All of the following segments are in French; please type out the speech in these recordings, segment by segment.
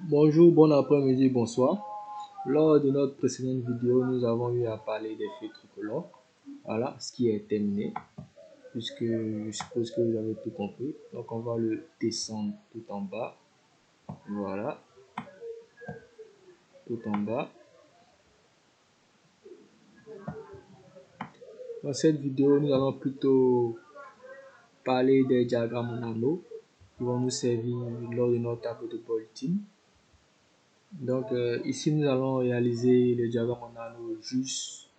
Bonjour, bon après-midi, bonsoir. Lors de notre précédente vidéo, nous avons eu à parler des feux tricolores. Voilà, ce qui est terminé, puisque je suppose que vous avez tout compris. Donc, on va le descendre tout en bas. Voilà, tout en bas. Dans cette vidéo, nous allons plutôt parler des diagrammes en anneaux qui vont nous servir lors de notre tableau de bord ultime. Donc, ici, nous allons réaliser le diagramme en anneaux juste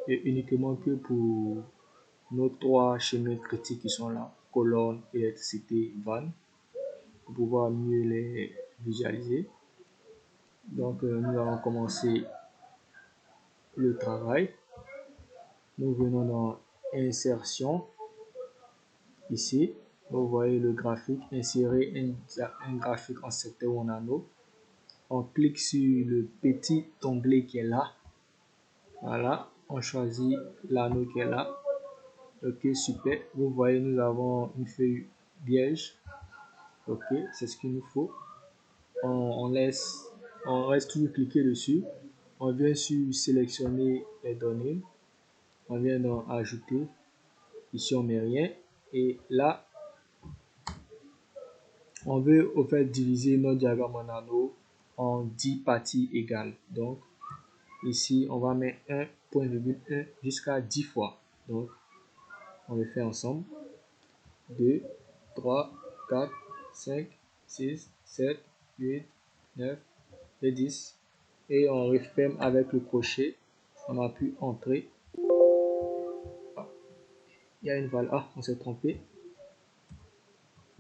et uniquement que pour nos trois schémas critiques qui sont là, colonne, électricité, vanne, pour pouvoir mieux les visualiser. Donc, nous allons commencer le travail. Nous venons dans insertion. Ici, vous voyez le graphique, insérer un graphique en secteur ou en anneau. On clique sur le petit onglet qui est là. Voilà, on choisit l'anneau qui est là. Ok, super. Vous voyez, nous avons une feuille vierge. Ok, c'est ce qu'il nous faut. On reste toujours cliquer dessus. On vient sur sélectionner les données. On vient dans ajouter. Ici, on met rien. Et là, on veut au fait diviser notre diagramme en anneaux en 10 parties égales. Donc, ici, on va mettre 1.1 jusqu'à 10 fois. Donc, on le fait ensemble. 2, 3, 4, 5, 6, 7, 8, 9 et 10. Et on referme avec le crochet. On appuie entrer. Il y a une valeur. Ah, on s'est trompé.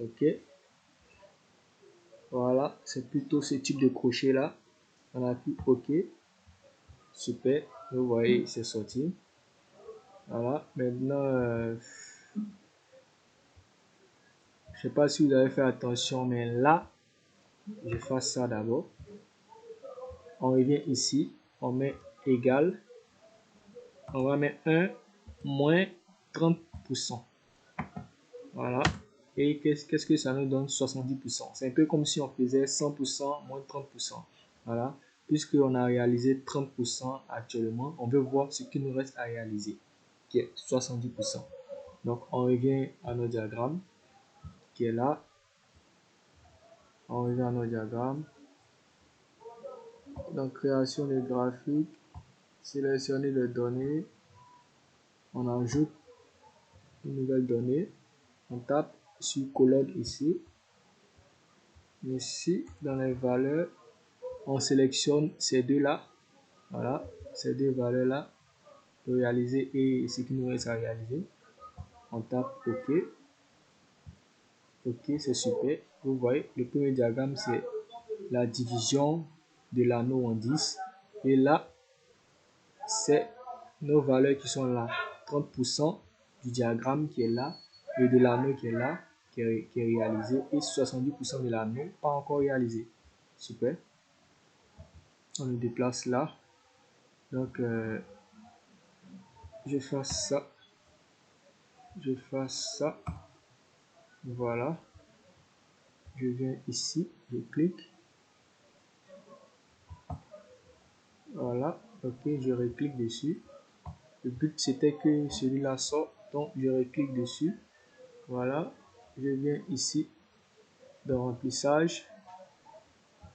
Ok. Voilà, c'est plutôt ce type de crochet là. On appuie OK. Super. Vous voyez, c'est sorti. Voilà. Maintenant, je sais pas si vous avez fait attention, mais là, je fasse ça d'abord. On revient ici. On met égal. On va mettre 1 moins 30%. Voilà. Et qu'est-ce que ça nous donne? 70%. C'est un peu comme si on faisait 100% moins 30%. Voilà. Puisqu'on a réalisé 30% actuellement, on veut voir ce qui nous reste à réaliser, qui est 70%. Donc, on revient à notre diagramme, qui est là. On revient à notre diagramme. Donc, création de graphique, sélectionner les données. On ajoute une nouvelle donnée. On tape sur colonne ici. Ici, dans les valeurs, on sélectionne ces deux-là. Voilà, ces deux valeurs-là pour réaliser et ce qui nous reste à réaliser. On tape OK. OK, c'est super. Vous voyez, le premier diagramme, c'est la division de l'anneau en 10. Et là, c'est nos valeurs qui sont là. 30% du diagramme qui est là et de l'anneau qui est là, qui est réalisé. Et 70% de l'anneau pas encore réalisé. Super. On le déplace là. Donc, je fasse ça. Je fasse ça. Voilà. Je viens ici. Je clique. Voilà. Ok, je reclique dessus. Le but, c'était que celui-là sorte. Donc, je reclique dessus. Voilà. Je viens ici. Dans remplissage.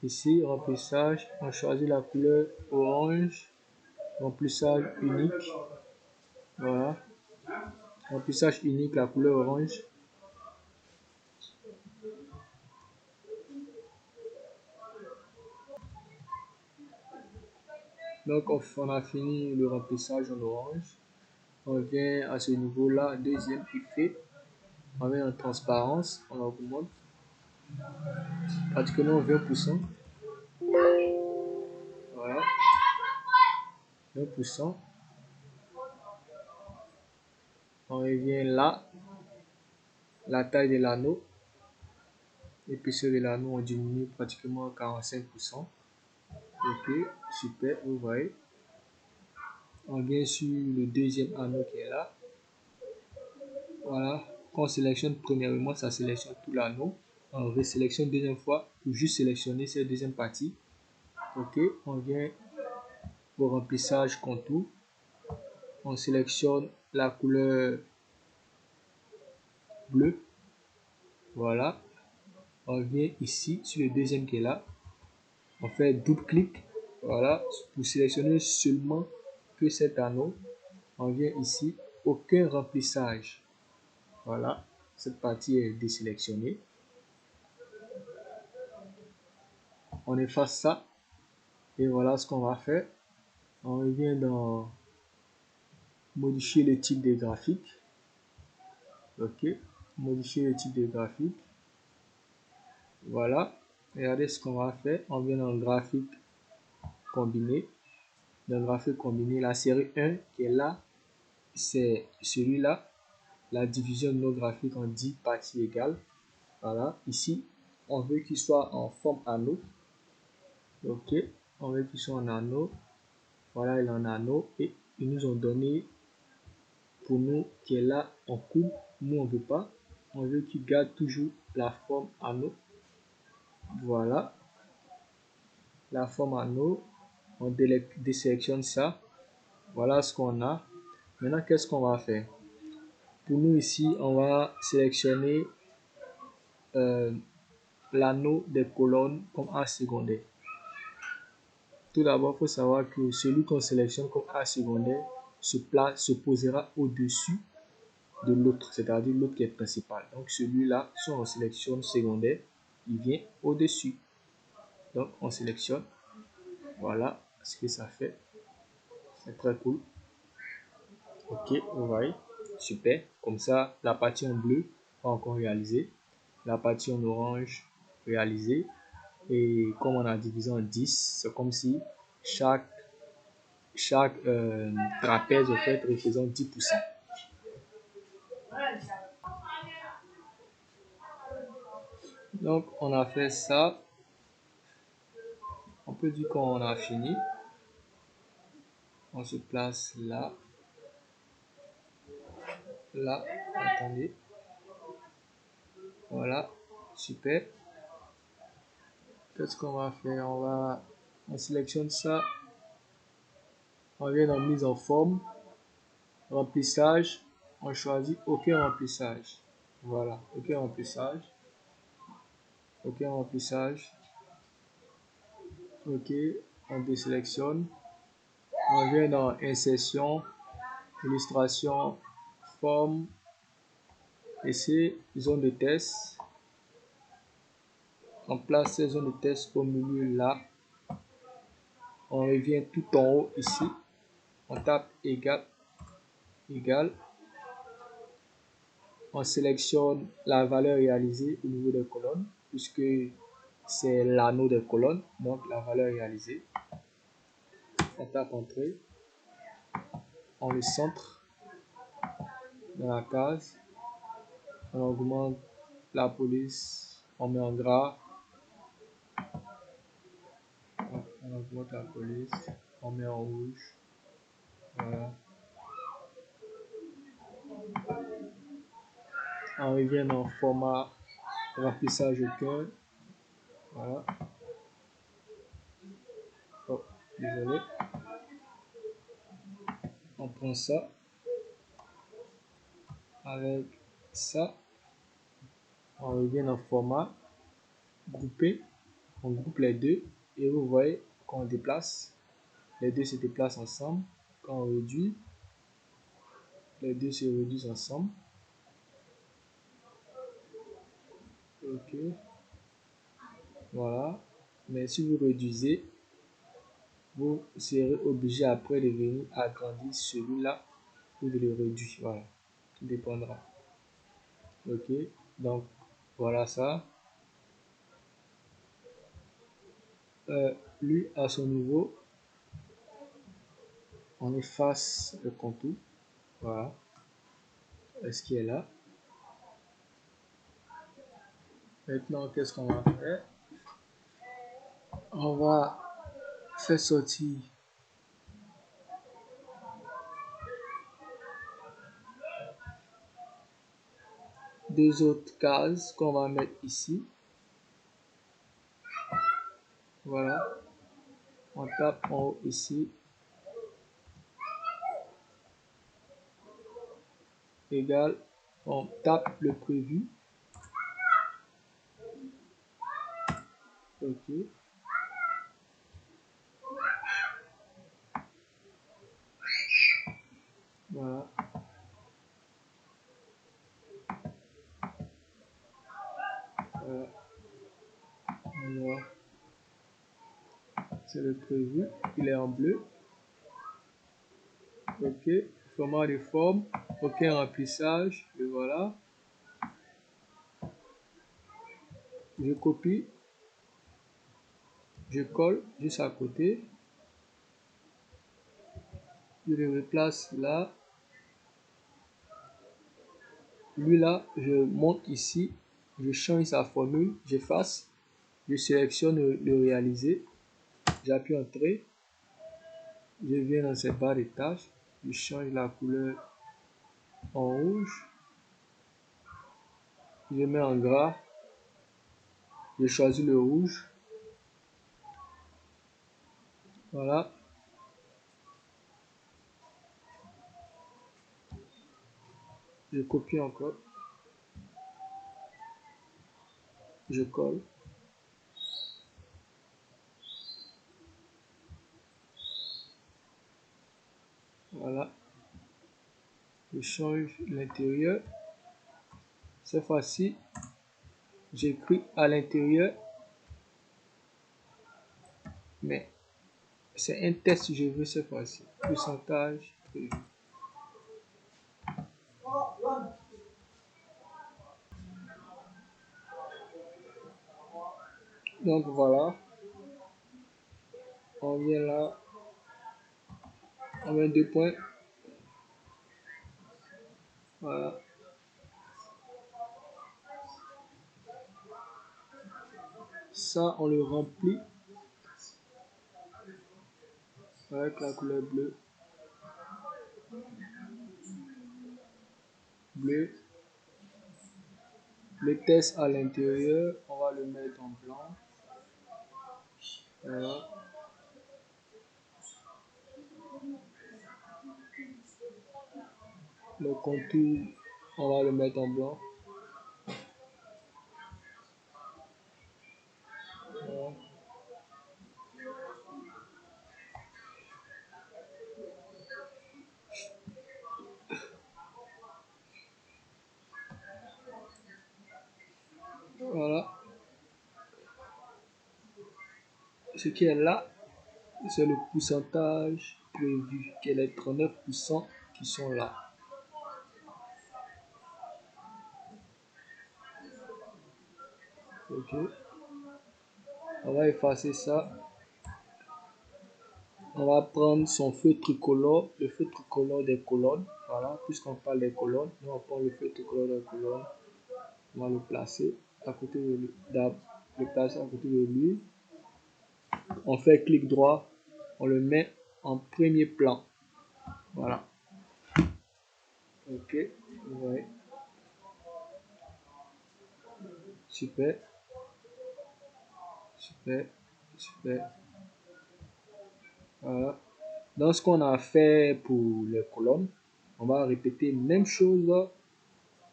Ici, remplissage. On choisit la couleur orange. Remplissage unique. Voilà. Remplissage unique, la couleur orange. Donc, on a fini le remplissage en orange. On vient à ce niveau-là, deuxième effet. On vient en transparence, on augmente pratiquement 20%. Voilà, 20%. On revient là, la taille de l'anneau. L'épaisseur de l'anneau, on diminue pratiquement 45%. Ok, super, vous voyez. On vient sur le deuxième anneau qui est là. Voilà, quand on sélectionne premièrement, ça sélectionne tout l'anneau. on resélectionne une deuxième fois pour juste sélectionner cette deuxième partie. Ok, on vient au remplissage contour, on sélectionne la couleur bleue, voilà, on vient ici sur le deuxième qui est là, on fait double clic, voilà, pour sélectionner seulement que cet anneau, on vient ici, aucun remplissage, voilà, cette partie est désélectionnée, on efface ça, et voilà ce qu'on va faire, on revient dans modifier le type des graphiques, ok, modifier le type de graphique, voilà, regardez ce qu'on va faire, on vient dans le graphique combiné, dans le graphique combiné, la série 1 qui est là, c'est celui-là, la division de nos graphiques en 10 parties égales, voilà, ici, on veut qu'il soit en forme anneau, ok, on veut qu'il soit en anneau, voilà, il est en anneau, et ils nous ont donné, pour nous, qui est là en coupe, nous on veut pas, on veut qu'il garde toujours la forme anneau, voilà, la forme anneau, on désélectionne ça, voilà ce qu'on a. Maintenant, qu'est-ce qu'on va faire? Pour nous ici, on va sélectionner l'anneau des colonnes comme A secondaire. Tout d'abord, il faut savoir que celui qu'on sélectionne comme A secondaire se posera au-dessus de l'autre, c'est-à-dire l'autre qui est principal. Donc celui-là, si on sélectionne secondaire, il vient au-dessus. Donc on sélectionne, voilà ce que ça fait. C'est très cool. Ok, vous voyez, super. Comme ça, la partie en bleu, pas encore réalisée. La partie en orange, réalisée. Et comme on a divisé en 10, c'est comme si chaque trapèze en fait représente 10%. Donc on a fait ça. On peut dire qu'on a fini. On se place là. Là, attendez. Voilà, super. Qu'est-ce qu'on va faire? On sélectionne ça. On vient dans mise en forme. Remplissage. On choisit aucun remplissage. Voilà, aucun remplissage. Aucun remplissage. Ok, on désélectionne. On vient dans insertion, illustration, forme, ici, zone de test. On place ces zones de test au milieu là. On revient tout en haut ici. On tape égal, égal. On sélectionne la valeur réalisée au niveau des colonnes, puisque c'est l'anneau des colonnes, donc la valeur réalisée. On tape entrée. On le centre dans la case. On augmente la police. On met en gras. On augmente la police. On met en rouge. Voilà. On revient dans format remplissage aucun. Voilà. Oh, désolé. On prend ça avec ça. On revient dans format groupé. On groupe les deux et vous voyez quand on déplace, les deux se déplacent ensemble. Quand on réduit, les deux se réduisent ensemble. Ok. Voilà. Mais si vous réduisez, vous serez obligé après de venir agrandir celui-là ou de le réduire. Voilà. Tout dépendra. Ok. Donc, voilà ça. Lui, à son niveau, on efface le contour. Voilà. Est-ce qu'il est là? Maintenant, qu'est-ce qu'on va faire? On va faire sortir deux autres cases qu'on va mettre ici. Voilà. On tape en haut ici. Égal. On tape le prévu. Ok. Voilà. Voilà. Alors, c'est le prévu. Il est en bleu. Ok. Format de forme. Ok, remplissage. Et voilà. Je copie. Je colle juste à côté. Je le replace là. Lui là, je monte ici. Je change sa formule. J'efface. Je sélectionne le réaliser. J'appuie Entrée. Je viens dans cette barre de tâches. Je change la couleur en rouge. Je mets en gras. Je choisis le rouge. Voilà. Je copie encore. Je colle. Voilà. Je change l'intérieur. Cette fois-ci, j'écris à l'intérieur. Mais c'est un test que je veux cette fois-ci. Pourcentage prévu. Donc voilà. On vient là. On met 2 points. Voilà. Ça, on le remplit avec la couleur bleue. Bleu. Le test à l'intérieur, on va le mettre en blanc. Voilà. Le contour, on va le mettre en blanc. Voilà. Voilà. Ce qui est là, c'est le pourcentage prévu, qui est les 39% qui sont là. Ok. On va effacer ça. On va prendre son feu tricolore, le feu tricolore des colonnes. Voilà, puisqu'on parle des colonnes, nous on prend le feu tricolore des colonnes. On va le placer à côté de lui. Le placer à côté de lui. On fait clic droit, on le met en premier plan. Voilà. Ok. Ouais. Super. Super. Super. Voilà. Dans ce qu'on a fait pour les colonnes, on va répéter même chose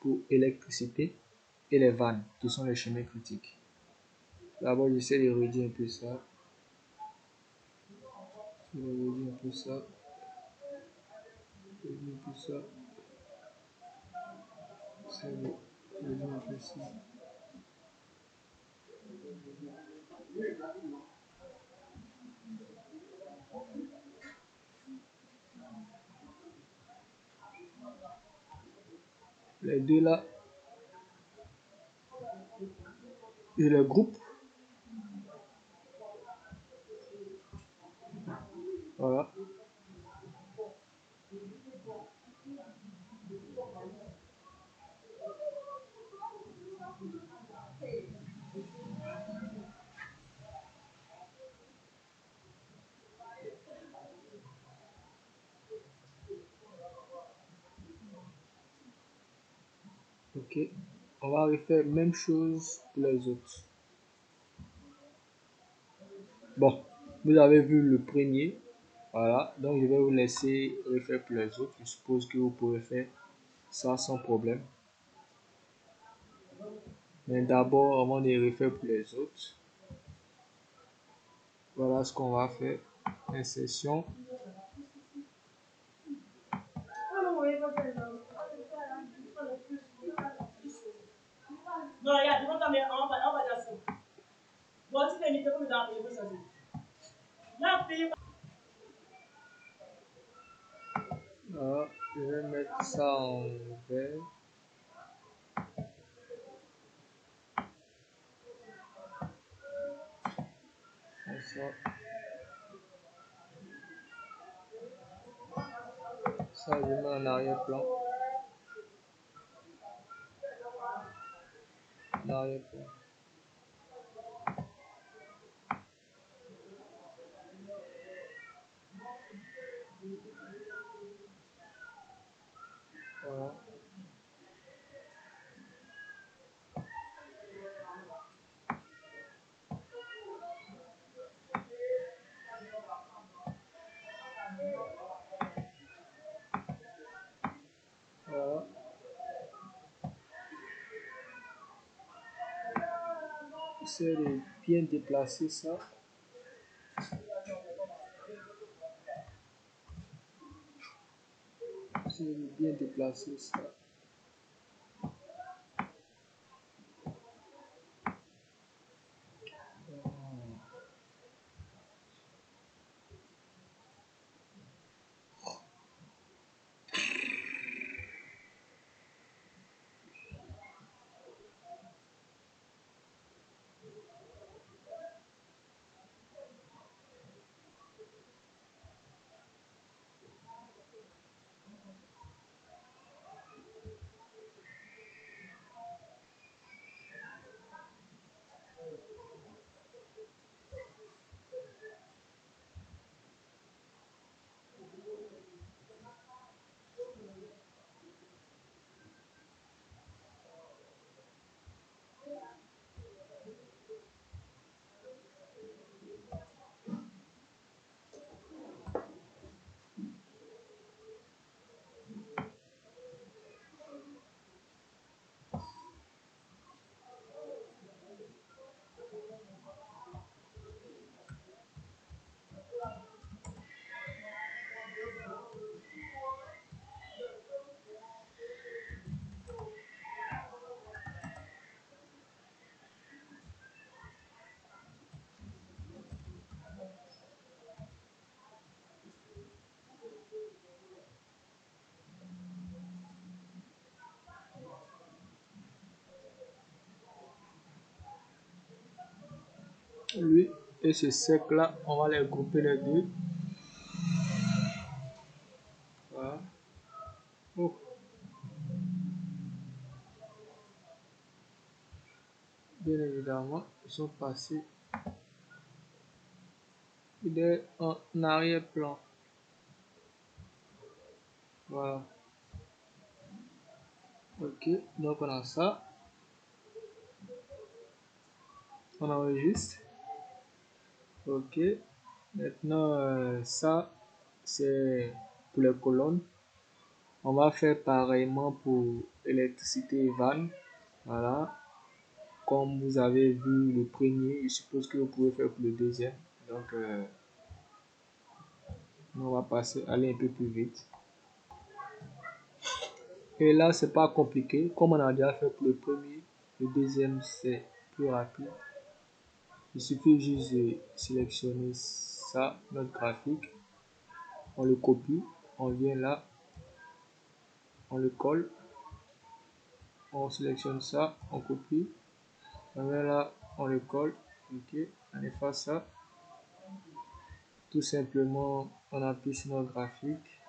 pour électricité et les vannes, qui sont les chemins critiques. D'abord, j'essaie de réduire un peu ça. Je vais réduire un peu ça. Réduire un peu ça. C'est bon. Réduire un peu ça. Les deux là, je les groupe. Voilà. Ok. On va refaire même chose pour les autres. Bon, vous avez vu le premier. Voilà, donc je vais vous laisser refaire pour les autres. Je suppose que vous pouvez faire ça sans problème. Mais d'abord, avant de refaire pour les autres, voilà ce qu'on va faire. Insertion. Non, regarde, on va dire ça. Bon, tu t'es mis comme dans le ça. Là, je vais mettre ça en vert. Comme ça. Ça, je mets en arrière-plan. En arrière-plan. Voilà. Voilà. J'essaie de bien déplacer ça. J'essaie de bien déplacer ça. Lui et ce sec là, on va les grouper les deux. Voilà. Oh. Bien évidemment, ils sont passés. Il est en arrière-plan. Voilà. Ok, donc on a ça. On enregistre. Ok. Maintenant, ça, c'est pour les colonnes. On va faire pareillement pour électricité et vanne. Voilà. Comme vous avez vu le premier, je suppose que vous pouvez faire pour le deuxième. Donc, on va aller un peu plus vite. Et là, c'est pas compliqué. Comme on a déjà fait pour le premier, le deuxième, c'est plus rapide. Il suffit juste de sélectionner ça, notre graphique. On le copie. On vient là. On le colle. On sélectionne ça. On copie. On vient là. On le colle. Ok. On efface ça. Tout simplement, on appuie sur notre graphique.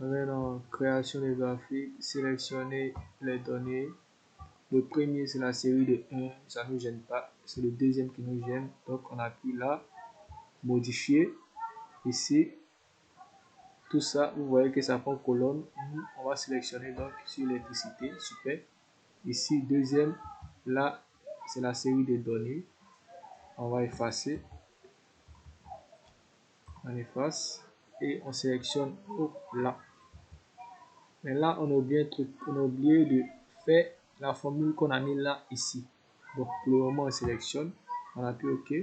On vient dans création des graphiques. Sélectionner les données. Le premier, c'est la série de 1, ça ne nous gêne pas. C'est le deuxième qui nous gêne. Donc, on appuie là, modifier. Ici, tout ça, vous voyez que ça prend colonne. On va sélectionner donc sur l'électricité. Super. Ici, deuxième, là, c'est la série de données. On va effacer. on efface et on sélectionne là. Mais là, on a oublié un truc, on a oublié de faire la formule qu'on a mis là, ici. Donc, pour le moment, on sélectionne, on appuie OK.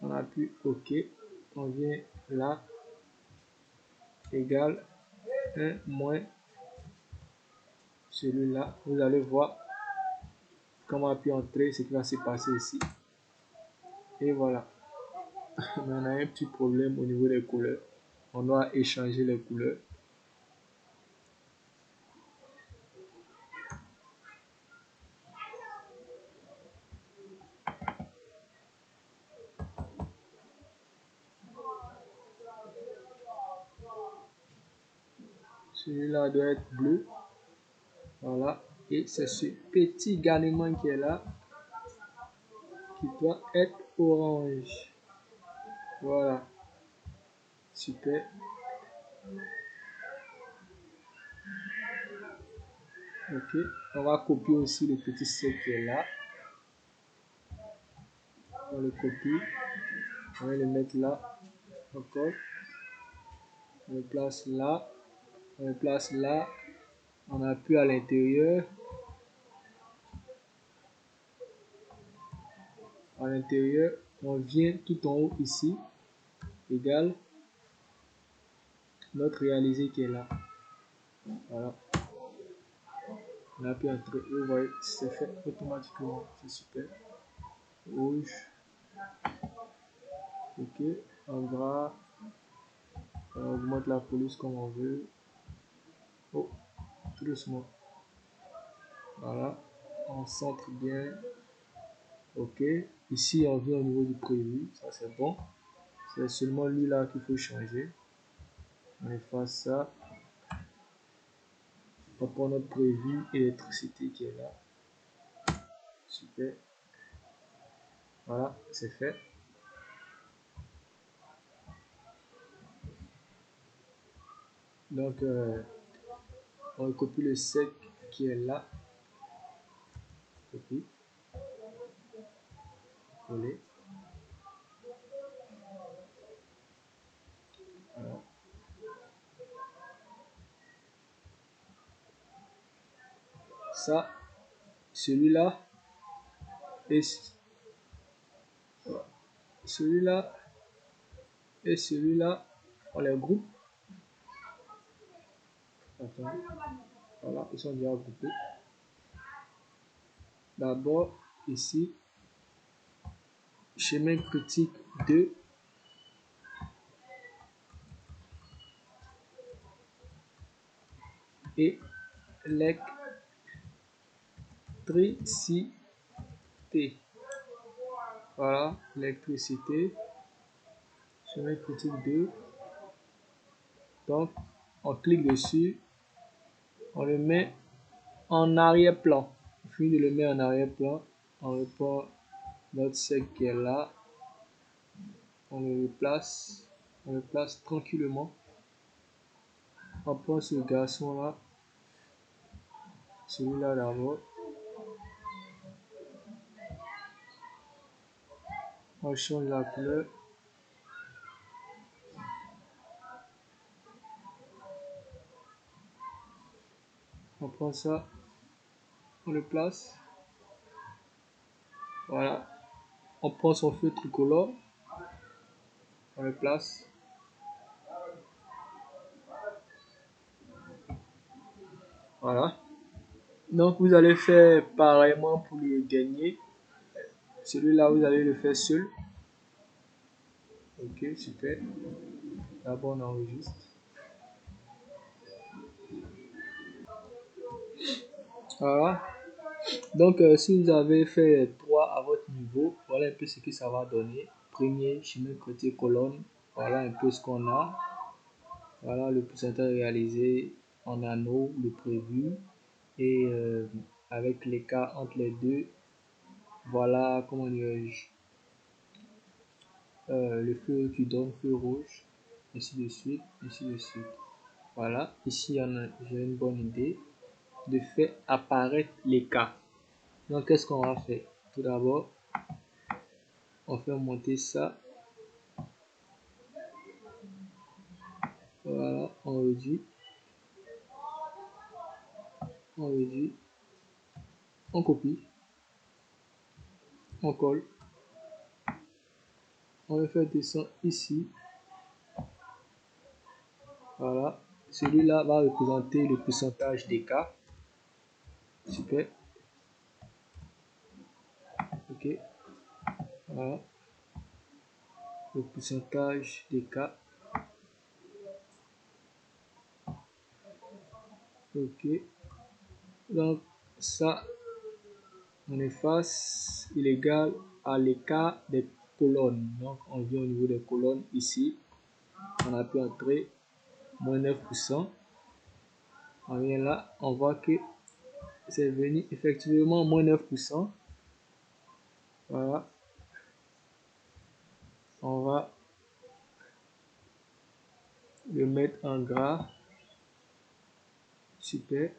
On appuie OK, on vient là, égal 1 moins celui-là. Vous allez voir comment appuyer entrée, ce qui va se passer ici. Et voilà. Mais on a un petit problème au niveau des couleurs. On doit échanger les couleurs. Celui-là doit être bleu. Voilà. Et c'est ce petit garnement qui est là qui doit être orange. Voilà. Super. Ok. On va copier aussi le petit C qui est là. On le copie. On va le mettre là. Encore. On le place là. On le place là. On appuie à l'intérieur. À l'intérieur, on vient tout en haut ici, égal notre réalisé qui est là. Voilà. On appuie Entrée. Vous voyez, c'est fait automatiquement. C'est super. Rouge. Ok. En gras. On augmente la police comme on veut. Oh, tout doucement. Voilà. On centre bien. Ok. Ici, on vient au niveau du prévu. Ça, c'est bon. C'est seulement lui là qu'il faut changer. On efface ça. On prend notre prévu électricité qui est là. Super. Voilà, c'est fait. Donc, on copie le sec qui est là. Copie. Coller. Voilà. Ça, celui-là et celui-là et celui-là, on les groupe. Attends. Voilà, ils sont déjà groupés. D'abord, ici, chemin critique 2. Et l'électricité. Voilà, l'électricité. Chemin critique 2. Donc, on clique dessus. On le met en arrière-plan. On finit de le mettre en arrière-plan. On reprend notre sec qui est là. On le place. On le place tranquillement. On prend ce garçon là. Celui-là d'abord. On change la couleur. On prend ça. On le place. Voilà. On prend son feu tricolore. On le place. Voilà. Donc vous allez faire pareillement pour le dernier. Celui-là, vous allez le faire seul. Ok, super. D'abord, on enregistre. Voilà. Donc, si vous avez fait 3 à votre niveau, voilà un peu ce que ça va donner. Premier, chemin côté colonne. Voilà un peu ce qu'on a. Voilà le pourcentage réalisé en anneau, le prévu. Et avec l'écart entre les deux, voilà comment dirais-je, le feu qui donne feu rouge, ainsi de suite, ainsi de suite. Voilà, ici j'ai une bonne idée de faire apparaître l'écart. Donc qu'est-ce qu'on va faire? Tout d'abord, on fait monter ça Voilà, on réduit, on copie, on colle, on le fait descendre ici. Voilà, celui-là va représenter le pourcentage d'écart. Super. Ok, voilà, le pourcentage d'écart. Ok, donc ça, on efface, il est égal à l'écart des colonnes. Donc on vient au niveau des colonnes ici, on a pu entrer moins 9%. On vient là, on voit que c'est venu effectivement moins 9%. Voilà, on va le mettre en gras. Super.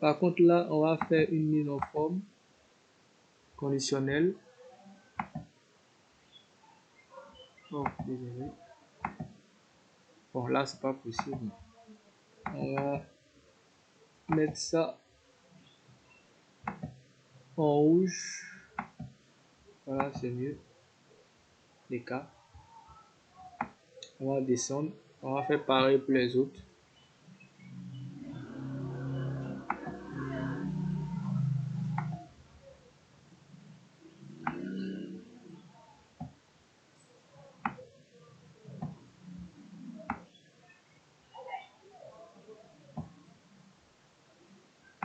Par contre là, on va faire une mise en forme conditionnelle. Oh, désolé. Bon, là, c'est pas possible. On va mettre ça en rouge. Voilà, c'est mieux. Les cas. On va descendre. On va faire pareil pour les autres.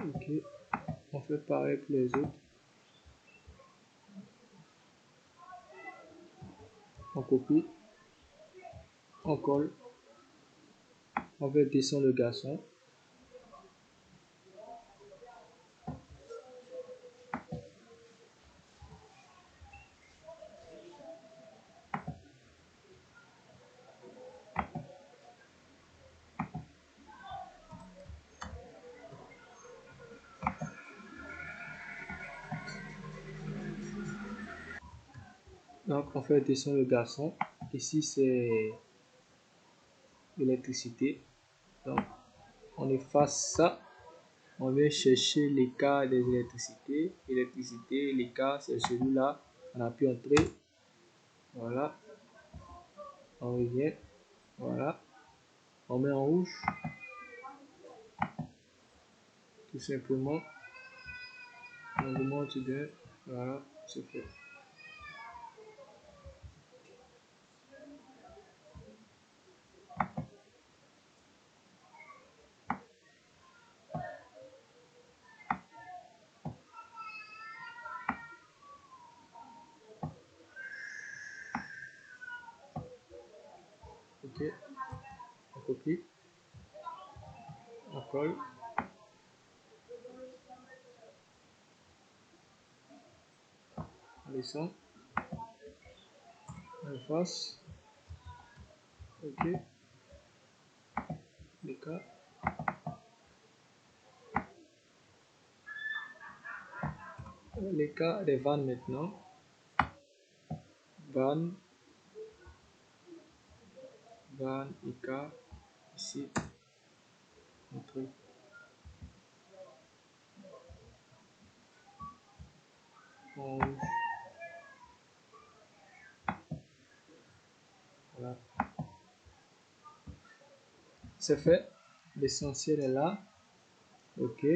Ok. On fait pareil pour les autres. On copie. On colle. On va descendre le garçon. Donc, on fait descendre le garçon. Ici, c'est l'électricité. Donc, on efface ça. On vient chercher l'écart des électricités. Électricité, l'écart, c'est celui-là. On a pu entrer. Voilà. On revient. Voilà. On met en rouge. Tout simplement. On remonte de. Voilà. C'est fait. Ok. On copie. On colle. On descend. On efface. Ok. L'écart. L'écart des vannes maintenant. Vanne. Vanne. Écart. Ici. Entrer. En rouge. Voilà. C'est fait. L'essentiel est là. Ok.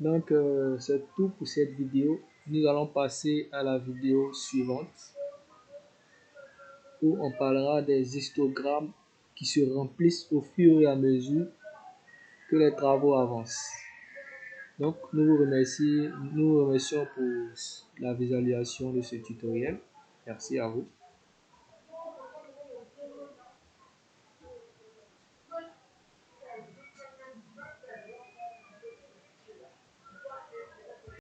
Donc, c'est tout pour cette vidéo. Nous allons passer à la vidéo suivante où on parlera des histogrammes qui se remplissent au fur et à mesure que les travaux avancent. Donc, nous vous remercions pour la visualisation de ce tutoriel. Merci à vous.